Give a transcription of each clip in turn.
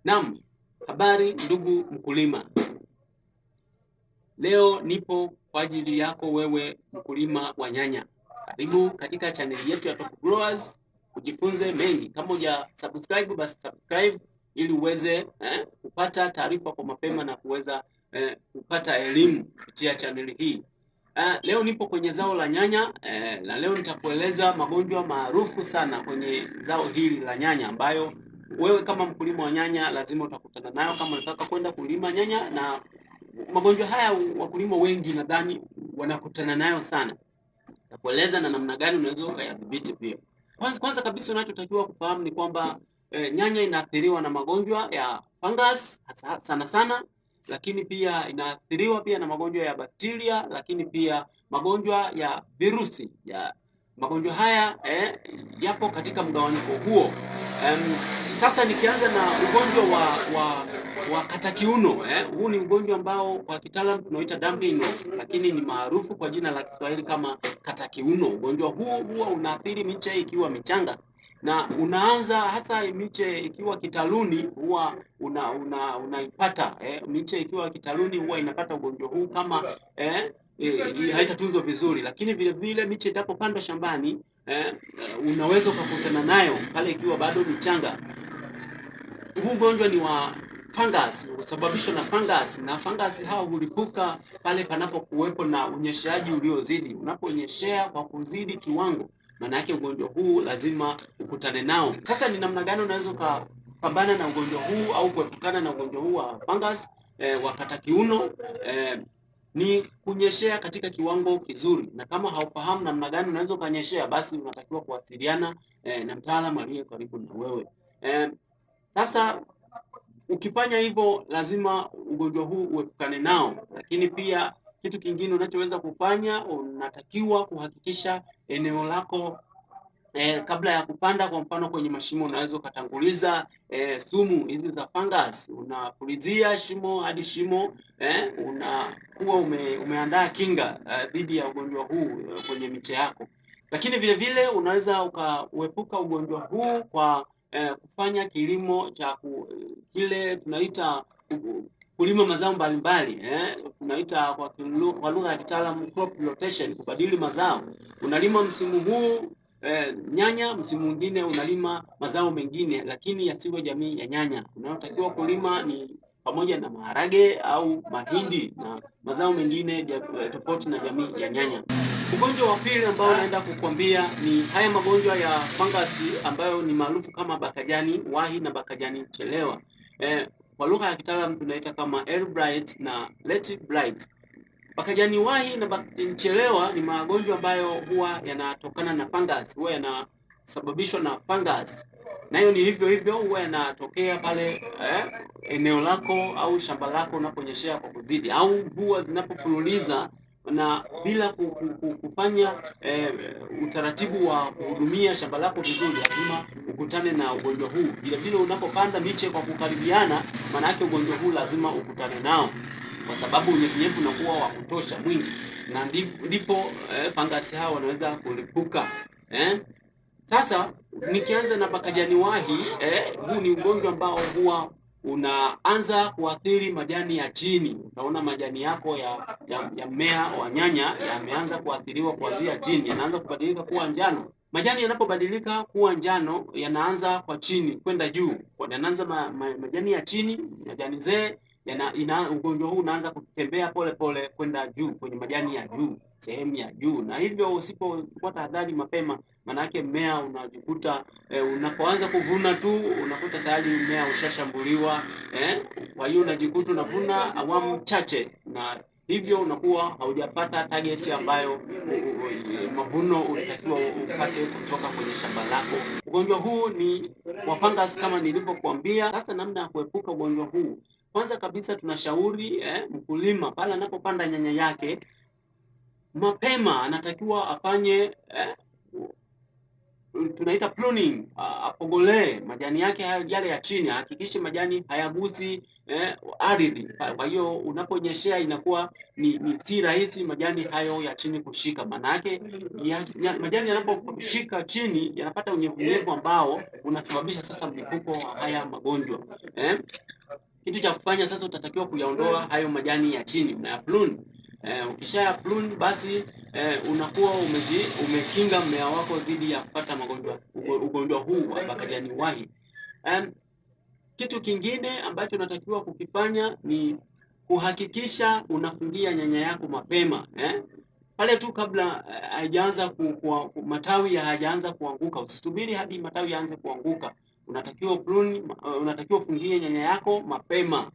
Naam, habari ndugu mkulima. Leo nipo kwa ajili yako wewe mkulima wa nyanya. Karibu katika chaneli yetu ya Top Growers, ujifunze mengi. Kama huja subscribe basi subscribe ili uweze kupata taarifa kwa mapema na kuweza kupata elimu kupitia chaneli hii. Leo nipo kwenye zao la nyanya na leo nitakueleza magonjwa maarufu sana kwenye zao hili la nyanya ambayo wewe kama mkulima wa nyanya lazima utakutana nayo kama unataka kwenda kulima nyanya, na magonjwa haya wakulima wengi nadhani wanakutana nayo sana. Nitakueleza na namna gani unaweza ukayadhibiti pia. Kwanza kabisa unachotakiwa kufahamu ni kwamba nyanya inaathiriwa na magonjwa ya fungus sana sana, lakini pia inaathiriwa pia na magonjwa ya bakteria, lakini pia magonjwa ya virusi magonjwa haya yapo katika mgawanyiko huo. Sasa nikianza na ugonjwa wa katakiuno huu ni ugonjwa ambao kwa kitaalamu tunaoita dumping nose, lakini ni maarufu kwa jina la Kiswahili kama katakiuno. Ugonjwa huu huwa unaathiri miche ikiwa michanga na unaanza hasa miche ikiwa kitaluni, huwa unaipata miche ikiwa kitaluni huwa inapata ugonjwa huu kama haitatunzwa vizuri, lakini vile vile miche itapopandwa shambani unaweza ukakutana nayo pale ikiwa bado michanga. Huu ugonjwa ni wa fungus, husababishwa na fungus, na fungus hao hulipuka pale panapokuwepo na unyeshaji uliozidi. Unaponyeshea kwa kuzidi kiwango, maana yake ugonjwa huu lazima ukutane nao. Sasa ni namna gani unaweza ukapambana na ugonjwa huu au kuepukana na ugonjwa huu wa fungus wa katakiuno? Ni kunyeshea katika kiwango kizuri, na kama haufahamu namna gani unaweza ukanyeshea, basi unatakiwa kuwasiliana na mtaalamu aliye karibu na wewe. Sasa ukifanya hivyo lazima ugonjwa huu uepukane nao, lakini pia kitu kingine unachoweza kufanya, unatakiwa kuhakikisha eneo lako kabla ya kupanda, kwa mfano kwenye mashimo, unaweza ukatanguliza sumu hizi za fungus, unapulizia shimo hadi shimo, unakuwa umeandaa kinga dhidi ya ugonjwa huu kwenye miche yako. Lakini vile vile unaweza ukauepuka ugonjwa huu kwa kufanya kilimo cha kile tunaita kulima mazao mbalimbali tunaita kwa lugha ya kitaalamu crop rotation, kubadili mazao. Unalima msimu huu nyanya, msimu mwingine unalima mazao mengine, lakini yasiwe jamii ya nyanya. Unayotakiwa kulima ni pamoja na maharage au mahindi na mazao mengine tofauti na jamii ya nyanya. Ugonjwa wa pili ambao naenda kukwambia ni haya magonjwa ya fangasi ambayo ni maarufu kama bakajani wahi na bakajani chelewa. Kwa lugha ya kitaalamu tunaita kama early blight na late blight. Bakajani wahi na bakajani chelewa ni magonjwa ambayo huwa yanatokana na fungus, huwa yanasababishwa na fungus. Nayo ni hivyo hivyo, huwa yanatokea pale eneo lako au shamba lako unaponyeshea kwa kuzidi au mvua zinapofululiza na bila kufanya utaratibu wa kuhudumia shamba lako vizuri, lazima ukutane na ugonjwa huu. Vile vile unapopanda miche kwa kukaribiana, maana yake ugonjwa huu lazima ukutane nao, kwa sababu unyevunyevu unakuwa wa kutosha mwingi, na ndipo fangasi hao wanaweza kulipuka. Sasa nikianza na bakajani wahi, huu ni ugonjwa ambao huwa unaanza kuathiri majani ya chini. Utaona majani yako ya mmea wa nyanya yameanza kuathiriwa kuanzia chini, yanaanza kubadilika kuwa njano. Majani yanapobadilika kuwa njano yanaanza kwa chini kwenda juu, yanaanza majani ya chini, majani zee ugonjwa huu unaanza kutembea pole pole kwenda juu kwenye majani ya juu, sehemu ya juu, na hivyo usipochukua tahadhari mapema, manake mmea unajikuta unapoanza kuvuna tu unakuta tayari mmea ushashambuliwa. Kwa hiyo unajikuta unavuna awamu chache, na hivyo unakuwa haujapata target ambayo mavuno ulitakiwa upate kutoka kwenye shamba lako. Ugonjwa huu ni wa fungus kama nilivyokuambia. Sasa namna ya kuepuka ugonjwa huu, kwanza kabisa tunashauri mkulima pale anapopanda nyanya yake, mapema anatakiwa afanye tunaita pruning, apogolee majani yake hayo yale ya chini, hakikishe majani hayagusi ardhi. Kwa hiyo unaponyeshea inakuwa ni si rahisi majani hayo ya chini kushika. Maana yake majani yanaposhika chini yanapata unyevunyevu ambao unasababisha sasa mlipuko wa haya magonjwa. Kitu cha kufanya sasa, utatakiwa kuyaondoa hayo majani ya chini, una prune. Ukisha prune basi unakuwa umekinga mmea wako dhidi ya kupata ugonjwa huu wa bakajani wahi. Kitu kingine ambacho unatakiwa kukifanya ni kuhakikisha unafungia nyanya yako mapema pale tu kabla haijaanza matawi hayajaanza kuanguka. Usisubiri hadi matawi yaanze kuanguka. Unatakiwa prune, unatakiwa ufungie nyanya yako mapema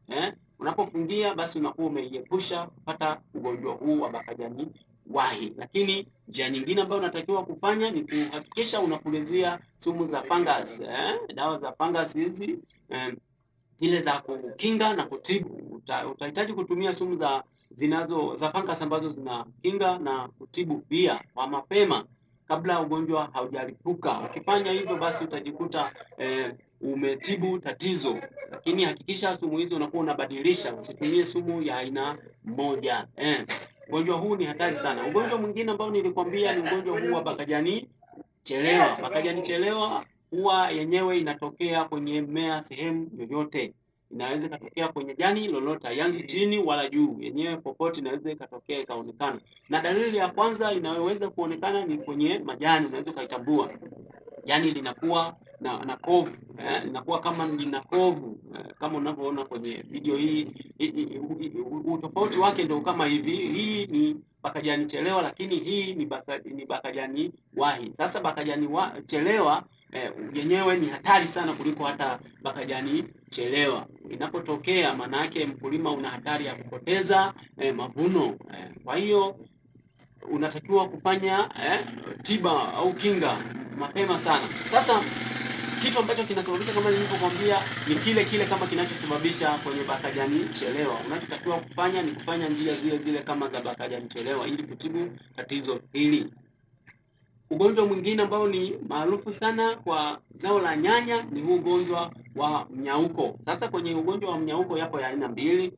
unapofungia basi unakuwa umeiepusha kupata ugonjwa huu wa bakajani wahi. Lakini njia nyingine ambayo unatakiwa kufanya ni kuhakikisha unapulizia sumu za fungus dawa za fungus hizi zile za kukinga na kutibu. Utahitaji kutumia sumu za fungus ambazo zinakinga na kutibu pia kwa mapema kabla ugonjwa haujalipuka. Ukifanya hivyo basi utajikuta umetibu tatizo. Lakini hakikisha sumu hizo unakuwa unabadilisha, usitumie sumu ya aina moja. Ugonjwa huu ni hatari sana. Ugonjwa mwingine ambao nilikwambia ni ugonjwa huu wa bakajani chelewa. Bakajani chelewa huwa yenyewe inatokea kwenye mmea sehemu yoyote. Inaweza ikatokea kwenye jani lolote, haianzi chini wala juu, yenyewe popote inaweza ikatokea ikaonekana. Na dalili ya kwanza inayoweza kuonekana ni kwenye majani. Unaweza ukaitambua jani linakuwa na kovu linakuwa kama lina kovu kama unavyoona kwenye video hii. Utofauti wake ndio kama hivi. Hii ni bakajani chelewa, lakini hii ni bakajani wahi. Sasa bakajani chelewa yenyewe ni hatari sana kuliko hata bakajani chelewa. Inapotokea maana yake mkulima una hatari ya kupoteza mavuno. Kwa hiyo unatakiwa kufanya tiba au kinga mapema sana. Sasa kitu ambacho kinasababisha kama nilivyokuambia ni kile kama kinachosababisha kwenye bakajani chelewa. Unachotakiwa kufanya ni kufanya njia zile kama za bakajani chelewa ili kutibu tatizo hili. Ugonjwa mwingine ambao ni maarufu sana kwa zao la nyanya ni huu ugonjwa wa mnyauko. Sasa kwenye ugonjwa wa mnyauko yapo ya aina mbili.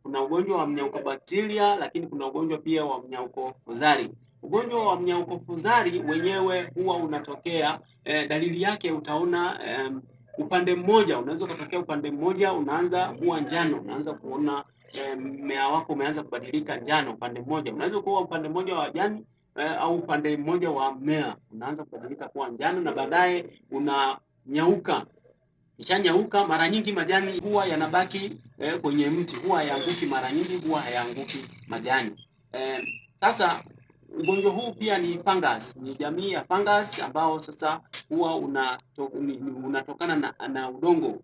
Kuna ugonjwa wa mnyauko bakteria, lakini kuna ugonjwa pia wa mnyauko fuzari. Ugonjwa wa mnyauko fuzari wenyewe huwa unatokea dalili yake utaona upande mmoja, unaweza kutokea upande mmoja unaanza kuwa njano, unaanza kuona mmea wako umeanza kubadilika njano upande mmoja. Unaweza kuwa upande mmoja wa jani au upande mmoja wa mmea unaanza kubadilika kuwa njano na baadaye unanyauka. Ikishanyauka mara nyingi majani huwa yanabaki kwenye mti, huwa hayaanguki. Mara nyingi huwa hayaanguki majani. Sasa ugonjwa huu pia ni fungus, ni jamii ya fungus ambao sasa huwa unatokana na udongo.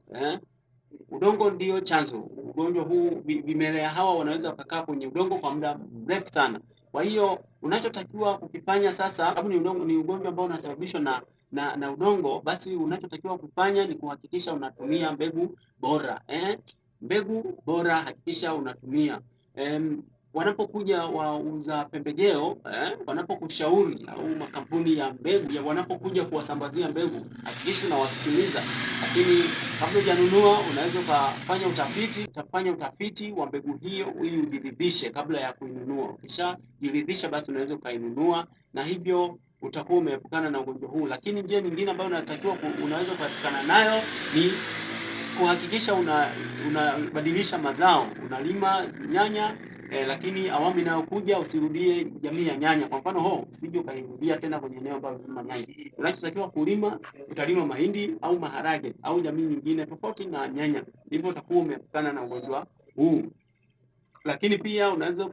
Udongo ndio chanzo. Ugonjwa huu vimelea hawa wanaweza kukaa kwenye udongo kwa muda mrefu sana. Kwa hiyo unachotakiwa kukifanya sasa, sababu ni ugonjwa ambao unasababishwa na udongo, basi unachotakiwa kufanya ni kuhakikisha unatumia mbegu bora. Mbegu bora hakikisha unatumia. Wanapokuja wauza pembejeo wanapokushauri au makampuni ya mbegu wanapokuja kuwasambazia mbegu, hakikisha unawasikiliza. Lakini kabla hujanunua unaweza utafanya utafiti wa mbegu hiyo ili ujiridhishe kabla ya kuinunua. Ukishajiridhisha basi unaweza ukainunua, na hivyo utakuwa umeepukana na ugonjwa huu. Lakini njia nyingine ambayo unaweza kuepukana nayo ni kuhakikisha unabadilisha mazao. Unalima nyanya lakini awamu inayokuja usirudie jamii ya nyanya. Kwa mfano usije ukairudia tena kwenye eneo ambalo unalima nyanya. Unachotakiwa kulima, utalima mahindi au maharage au jamii nyingine tofauti na nyanya. Hivyo utakuwa umeepukana na ugonjwa huu. Lakini pia unaweza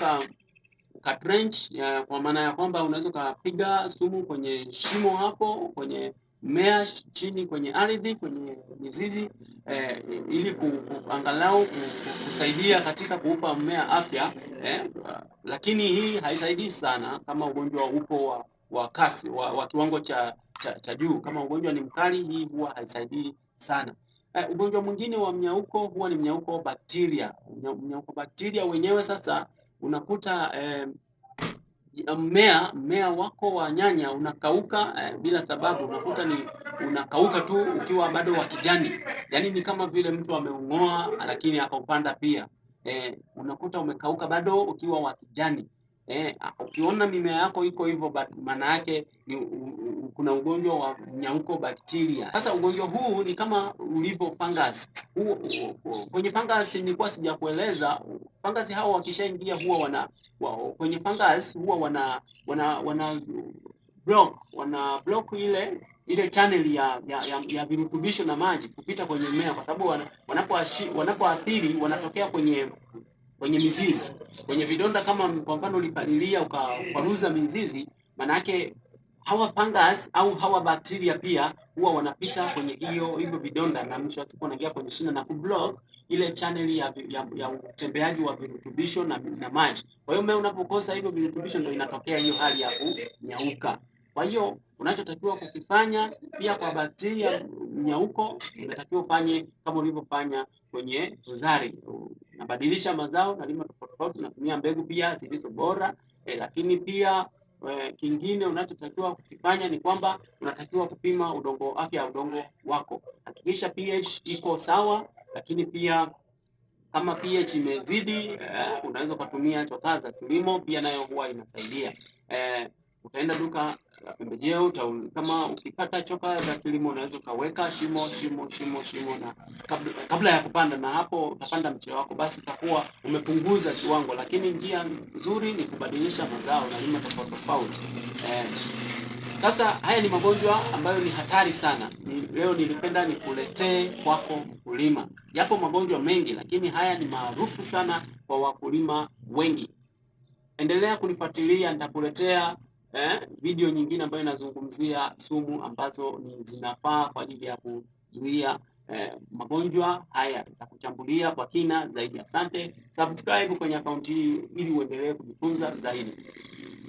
trench kwa maana ya kwamba unaweza ukapiga sumu kwenye shimo hapo kwenye mmea chini kwenye ardhi kwenye mizizi ili angalau kusaidia katika kuupa mmea afya. Lakini hii haisaidii sana kama ugonjwa upo wa kasi wa kiwango cha juu. Kama ugonjwa ni mkali, hii huwa haisaidii sana. Ugonjwa mwingine wa mnyauko huwa ni mnyauko bakteria. Mnyauko bakteria wenyewe sasa unakuta mmea wako wa nyanya unakauka bila sababu, unakuta ni unakauka tu ukiwa bado wa kijani. Yaani ni kama vile mtu ameung'oa lakini akaupanda pia. Unakuta umekauka bado ukiwa wa kijani. Ukiona mimea yako iko hivyo, maana yake ni kuna ugonjwa wa mnyauko bakteria. Sasa ugonjwa huu ni kama ulivyo fungus. Kwenye fungus nilikuwa sijakueleza, fungus hao wakishaingia huwa kwenye fungus huwa wana block ile channel ya virutubisho na maji kupita kwenye mmea, kwa sababu wanapoathiri wanatokea kwenye mizizi, kwenye vidonda. Kama kwa mfano ulipalilia ukaruza mizizi, maana yake hawa fungus au hawa bakteria pia huwa wanapita kwenye hivyo vidonda, na mwisho wa siku wanaingia kwenye shina na kublock ile channel ya utembeaji wa virutubisho na maji. Kwa hiyo mmea unapokosa hivyo virutubisho, ndio inatokea hiyo hali ya kunyauka. Kwa hiyo unachotakiwa kukifanya pia kwa bakteria mnyauko, unatakiwa ufanye kama ulivyofanya kwenye fuzari. Nabadilisha mazao, nalima tofauti, natumia mbegu pia zilizo bora. Lakini pia kingine unachotakiwa kukifanya ni kwamba unatakiwa kupima afya ya udongo wako. Hakikisha pH iko sawa, lakini pia kama pH imezidi, unaweza kutumia chokaa za kilimo, pia nayo huwa inasaidia. Utaenda duka la pembejeo, kama ukipata chokaa za kilimo unaweza ukaweka shimo, na kabla ya kupanda, na hapo utapanda mche wako, basi utakuwa umepunguza kiwango. Lakini njia nzuri ni kubadilisha mazao na lima tofauti. Sasa haya ni magonjwa ambayo ni hatari sana. Leo nilipenda nikuletee kwako mkulima. Yapo magonjwa mengi, lakini haya ni maarufu sana kwa wakulima wengi. Endelea kunifuatilia, nitakuletea video nyingine ambayo inazungumzia sumu ambazo zinafaa kwa ajili ya kuzuia magonjwa haya. Nitakuchambulia kwa kina zaidi. Asante. Subscribe kwenye akaunti hii ili uendelee kujifunza zaidi.